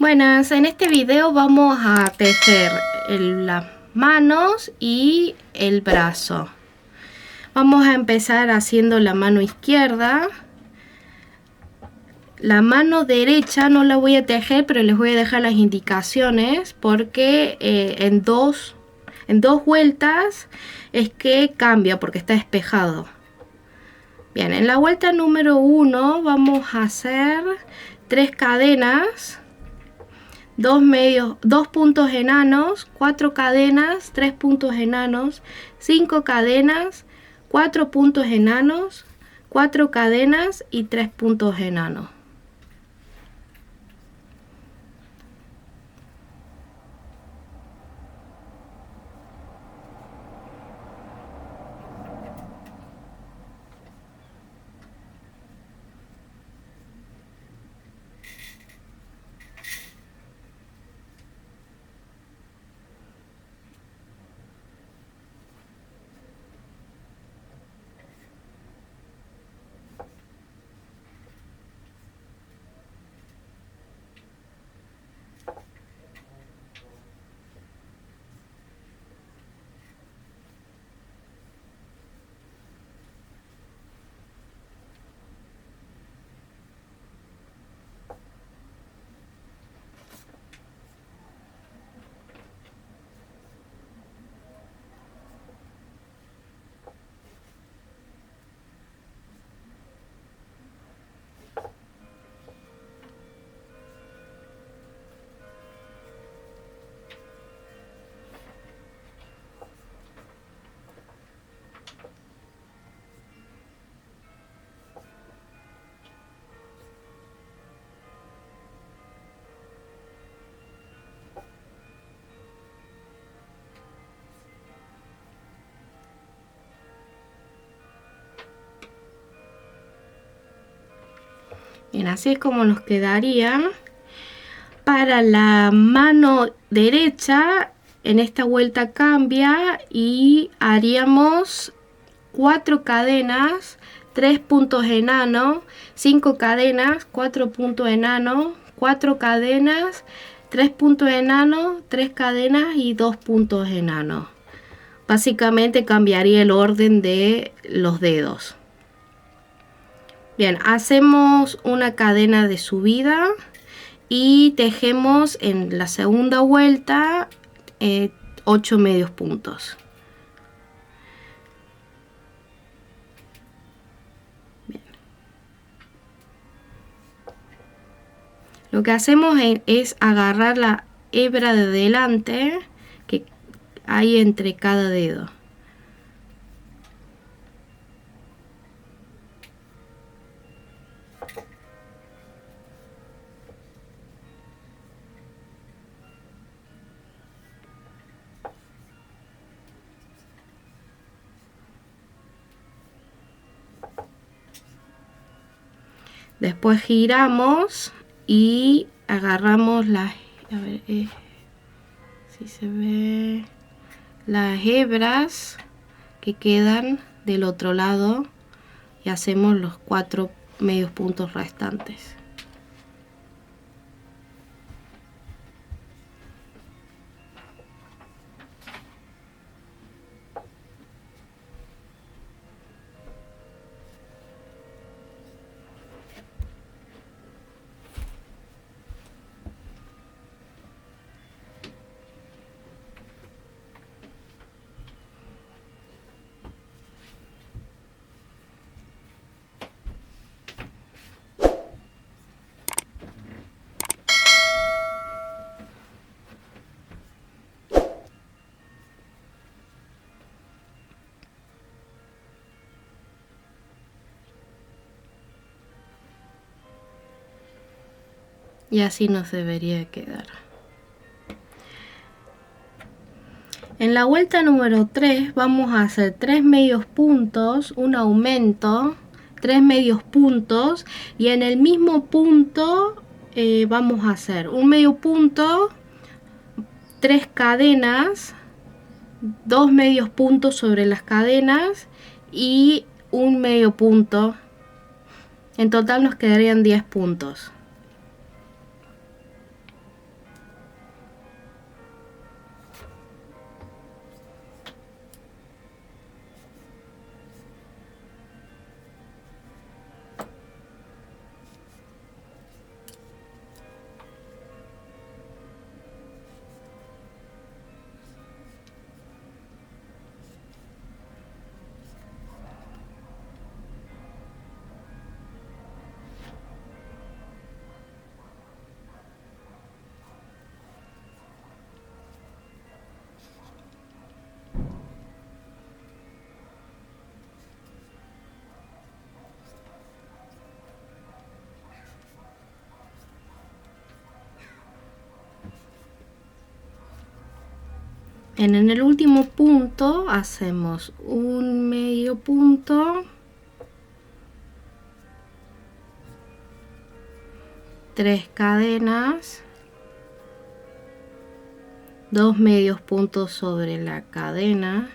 Buenas, en este video vamos a tejer las manos y el brazo. Vamos a empezar haciendo la mano izquierda. La mano derecha no la voy a tejer, pero les voy a dejar las indicaciones porque en dos vueltas es que cambia porque está despejado. Bien, en la vuelta número 1 vamos a hacer 3 cadenas. 2 puntos enanos, 4 cadenas, 3 puntos enanos, 5 cadenas, 4 puntos enanos, 4 cadenas y 3 puntos enanos. Bien, así es como nos quedaría. Para la mano derecha, en esta vuelta cambia y haríamos 4 cadenas, 3 puntos enanos, 5 cadenas, 4 puntos enanos, 4 cadenas, 3 puntos enanos, 3 cadenas y 2 puntos enanos. Básicamente cambiaría el orden de los dedos. Bien, hacemos una cadena de subida y tejemos en la segunda vuelta 8 medios puntos. Bien. Lo que hacemos es agarrar la hebra de delante que hay entre cada dedo. Después giramos y agarramos las, a ver, si se ve, las hebras que quedan del otro lado y hacemos los 4 medios puntos restantes. Y así nos debería quedar. En la vuelta número 3 vamos a hacer 3 medios puntos, un aumento, 3 medios puntos y en el mismo punto vamos a hacer un medio punto, 3 cadenas, 2 medios puntos sobre las cadenas y un medio punto. En total nos quedarían 10 puntos. En el último punto hacemos un medio punto, 3 cadenas, 2 medios puntos sobre la cadena.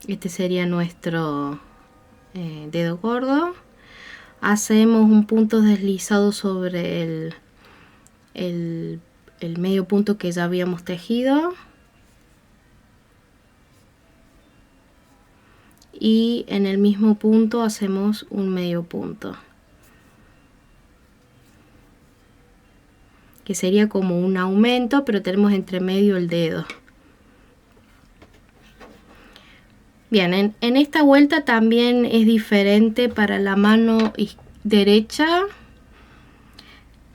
Este sería nuestro dedo gordo. Hacemos un punto deslizado sobre el medio punto que ya habíamos tejido. Y en el mismo punto hacemos un medio punto, que sería como un aumento, pero tenemos entre medio el dedo. Bien, en esta vuelta también es diferente para la mano derecha.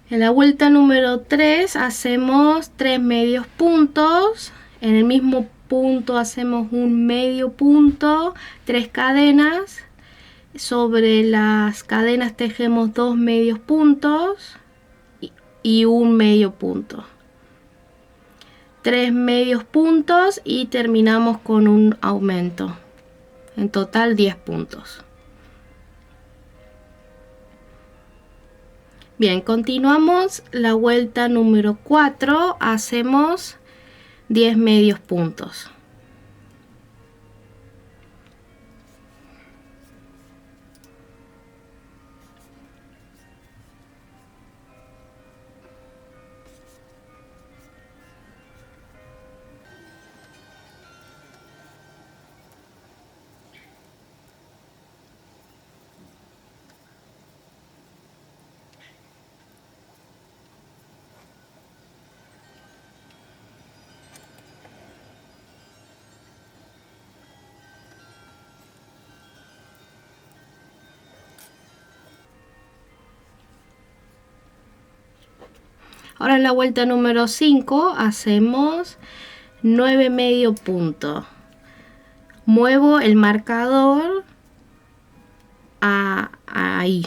En la vuelta número 3 hacemos 3 medios puntos. En el mismo punto hacemos un medio punto, 3 cadenas. Sobre las cadenas tejemos 2 medios puntos y un medio punto. 3 medios puntos y terminamos con un aumento. En total 10 puntos. Bien, continuamos la vuelta número 4, hacemos 10 medios puntos. Ahora en la vuelta número 5 hacemos 9 medio puntos. Muevo el marcador ahí,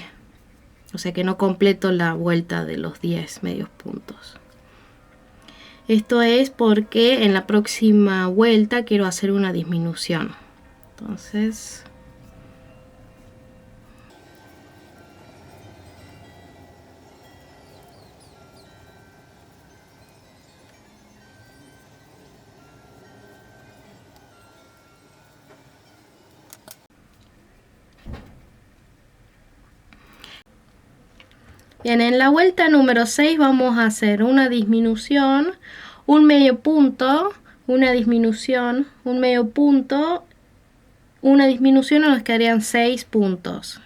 o sea que no completo la vuelta de los 10 medios puntos. Esto es porque en la próxima vuelta quiero hacer una disminución. Entonces bien, en la vuelta número 6 vamos a hacer una disminución, un medio punto, una disminución, un medio punto, una disminución, y nos quedarían 6 puntos.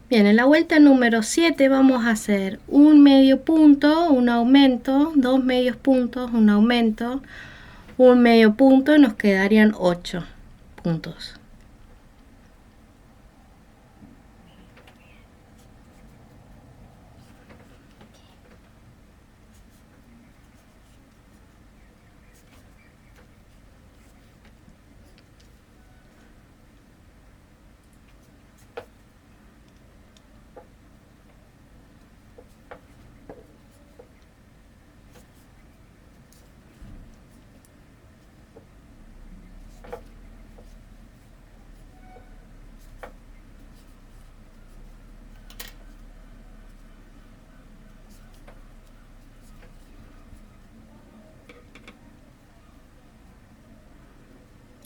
Bien, en la vuelta número 7 vamos a hacer un medio punto, un aumento, 2 medios puntos, un aumento, un medio punto, y nos quedarían 8 puntos.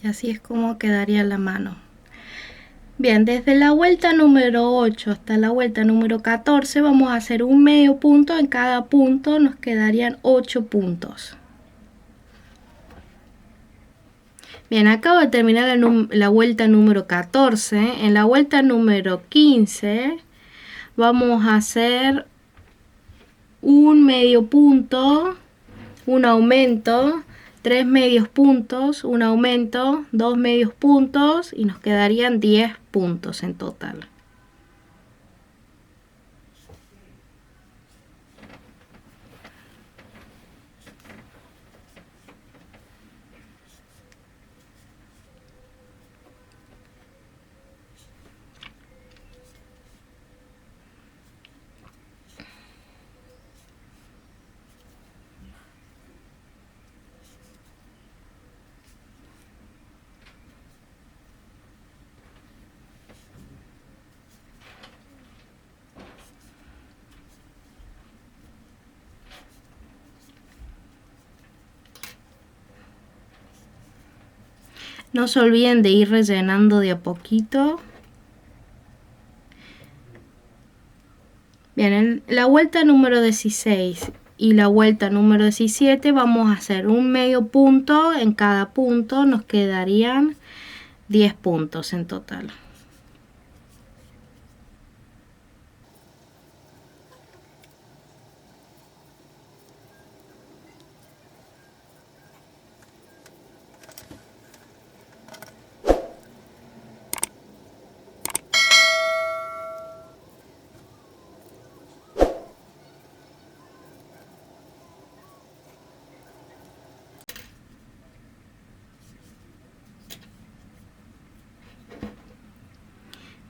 Y así es como quedaría la mano. Bien, desde la vuelta número 8 hasta la vuelta número 14 vamos a hacer un medio punto. En cada punto nos quedarían 8 puntos. Bien, acabo de terminar la vuelta número 14. En la vuelta número 15 vamos a hacer un medio punto, un aumento, 3 medios puntos, un aumento, 2 medios puntos y nos quedarían 10 puntos en total. No se olviden de ir rellenando de a poquito. Bien, en la vuelta número 16 y la vuelta número 17 vamos a hacer un medio punto en cada punto. Nos quedarían 10 puntos en total.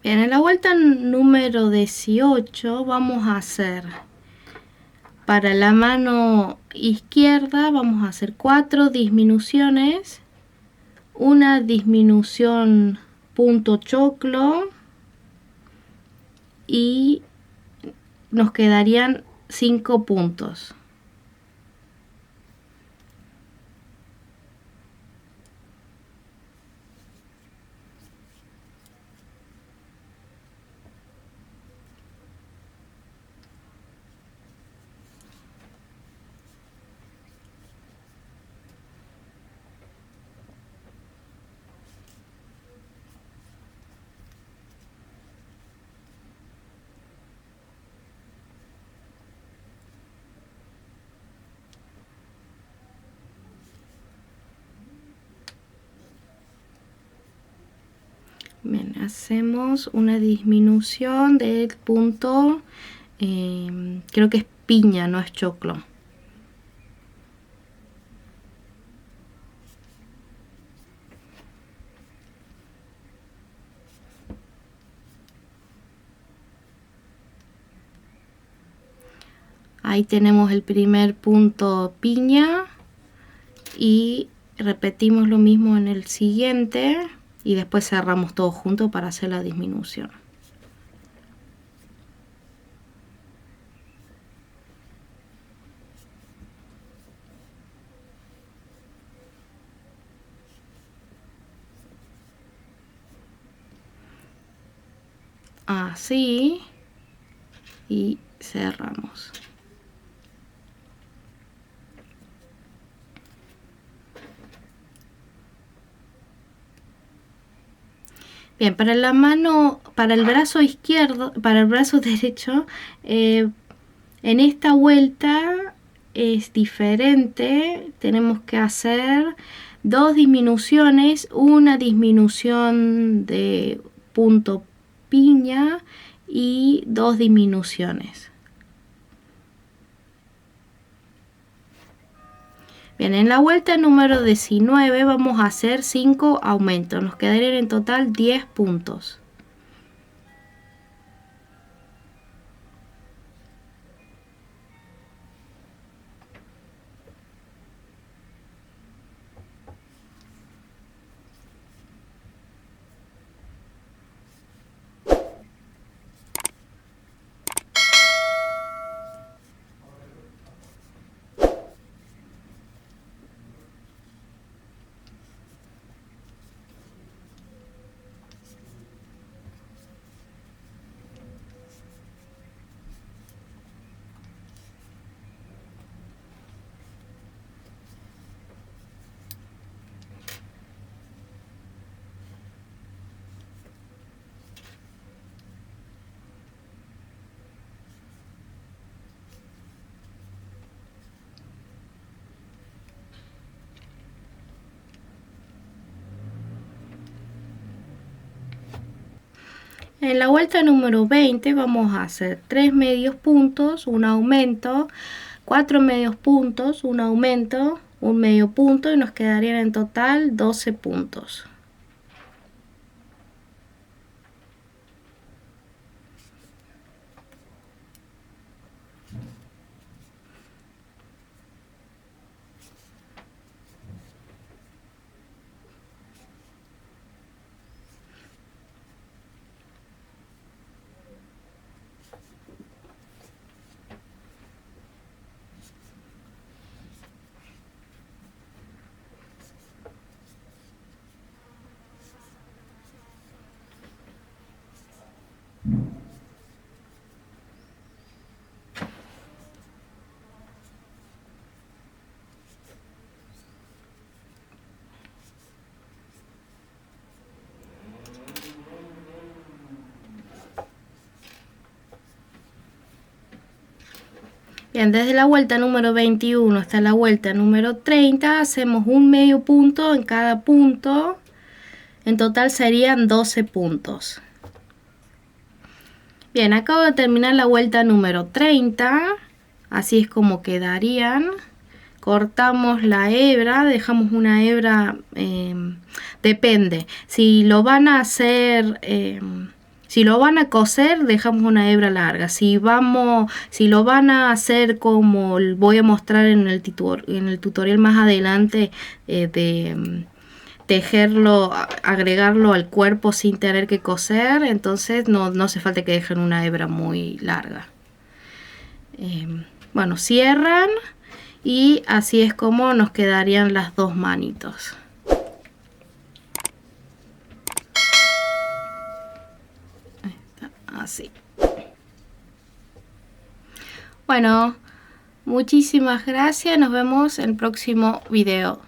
Bien, en la vuelta número 18 vamos a hacer para la mano izquierda, vamos a hacer 4 disminuciones, una disminución punto choclo y nos quedarían 5 puntos. Bien, hacemos una disminución del punto, creo que es piña, no es choclo. Ahí tenemos el primer punto piña y repetimos lo mismo en el siguiente y después cerramos todo junto para hacer la disminución. Así y cerramos. Bien, para la mano, para el brazo izquierdo, para el brazo derecho, en esta vuelta es diferente. Tenemos que hacer 2 disminuciones, una disminución de punto piña y 2 disminuciones. Bien, en la vuelta número 19 vamos a hacer 5 aumentos. Nos quedarían en total 10 puntos. En la vuelta número 20 vamos a hacer 3 medios puntos, un aumento, 4 medios puntos, un aumento, un medio punto y nos quedarían en total 12 puntos. Bien, desde la vuelta número 21 hasta la vuelta número 30 hacemos un medio punto en cada punto. En total serían 12 puntos. Bien, acabo de terminar la vuelta número 30. Así es como quedarían. Cortamos la hebra, dejamos una hebra, depende. Si lo van a hacer... si lo van a coser, dejamos una hebra larga. Si lo van a hacer como voy a mostrar en el tutorial más adelante, de tejerlo, agregarlo al cuerpo sin tener que coser, entonces no hace falta que dejen una hebra muy larga. Bueno, cierran y así es como nos quedarían las dos manitos. Así. Bueno, muchísimas gracias. Nos vemos en el próximo video.